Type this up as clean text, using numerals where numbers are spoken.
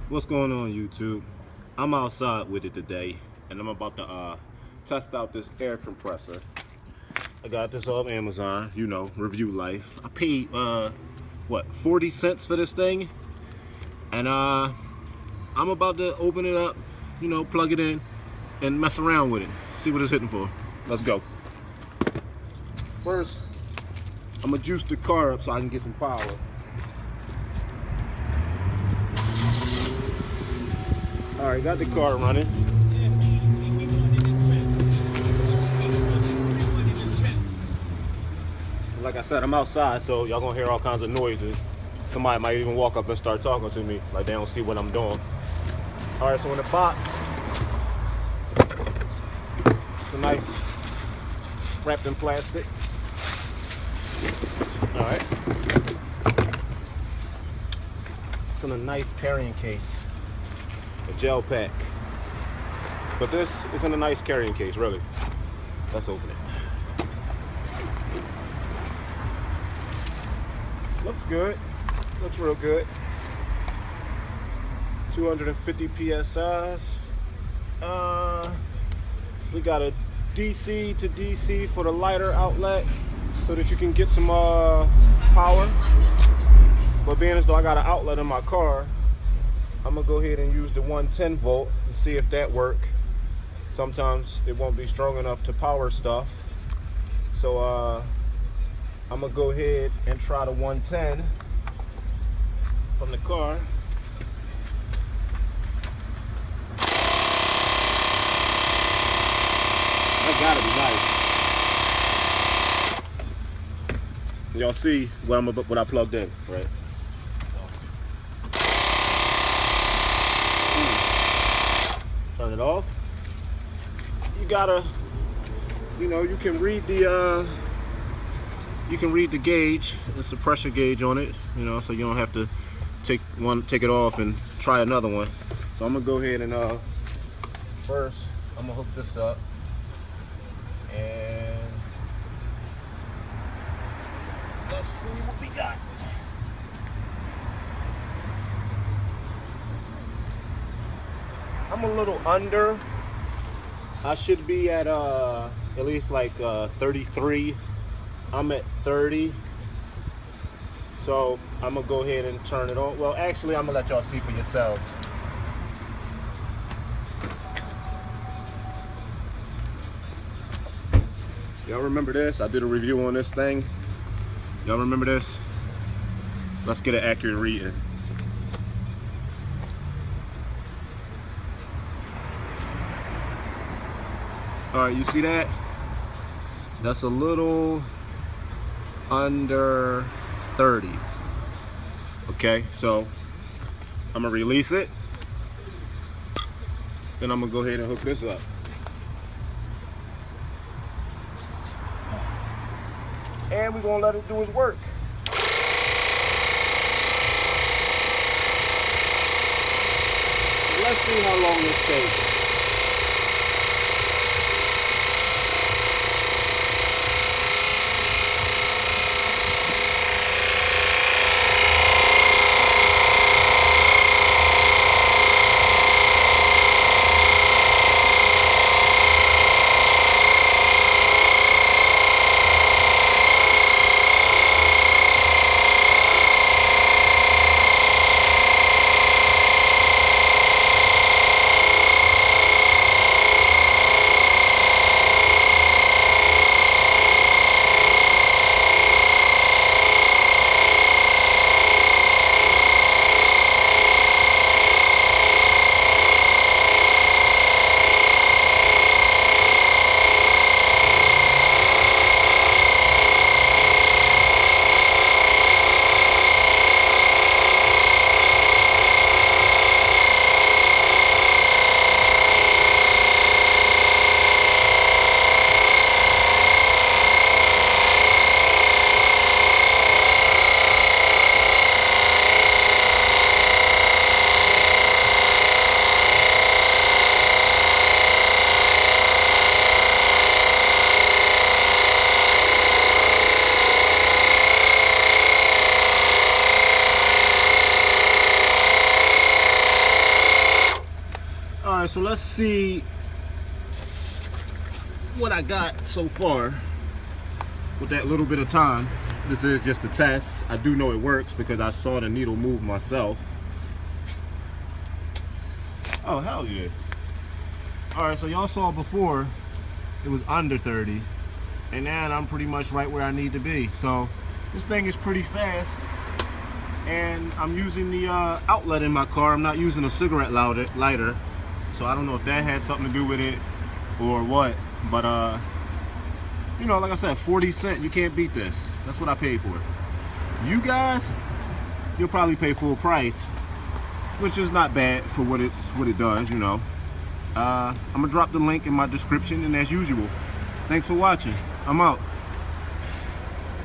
What's going on, YouTube? I'm outside with it today, and I'm about to test out this air compressor. I got this off Amazon, you know, review life. I paid what, 40 cents for this thing, and I'm about to open it up, you know, plug it in and mess around with it, see what it's hitting for. Let's go. First, I'm gonna juice the car up so I can get some power. All right, got the car running. Like I said, I'm outside, so y'all gonna hear all kinds of noises. Somebody might even walk up and start talking to me, like they don't see what I'm doing. All right, so in the box, it's a nice wrapped in plastic. All right, it's in a nice carrying case. A gel pack, but this is in a nice carrying case, really. Let's open it. Looks good, looks real good. 250 psi's. We got a DC to DC for the lighter outlet so that you can get some power, but being as though I got an outlet in my car, I'm gonna go ahead and use the 110 volt and see if that works. Sometimes it won't be strong enough to power stuff. So I'm gonna go ahead and try the 110 from the car. That gotta be nice. Y'all see what I plugged in, right? Turn it off. You gotta, you know, you can read the gauge. It's a pressure gauge on it, you know, so you don't have to take it off and try another one. So I'm gonna go ahead and first I'm gonna hook this up, and let's see what we got. I'm a little under. I should be at least like 33. I'm at 30. So I'm gonna go ahead and turn it on. Well, actually, I'm gonna let y'all see for yourselves. Y'all remember this? I did a review on this thing. Y'all remember this? Let's get an accurate reading. All right, you see that? That's a little under 30. Okay, so I'm gonna release it. Then I'm gonna go ahead and hook this up. And we're gonna let it do its work. Let's see how long this takes. right, so let's see what I got so far with that little bit of time. This is just a test. I do know it works because I saw the needle move myself. Oh, hell yeah. All right, so y'all saw before it was under 30, and now I'm pretty much right where I need to be. So this thing is pretty fast, and I'm using the outlet in my car. I'm not using a cigarette lighter, so I don't know if that has something to do with it or what, but you know, like I said, 40 cents, you can't beat this. That's what I paid for it. You guys, you'll probably pay full price, which is not bad for what it does, you know. I'm gonna drop the link in my description, and as usual, thanks for watching. I'm out.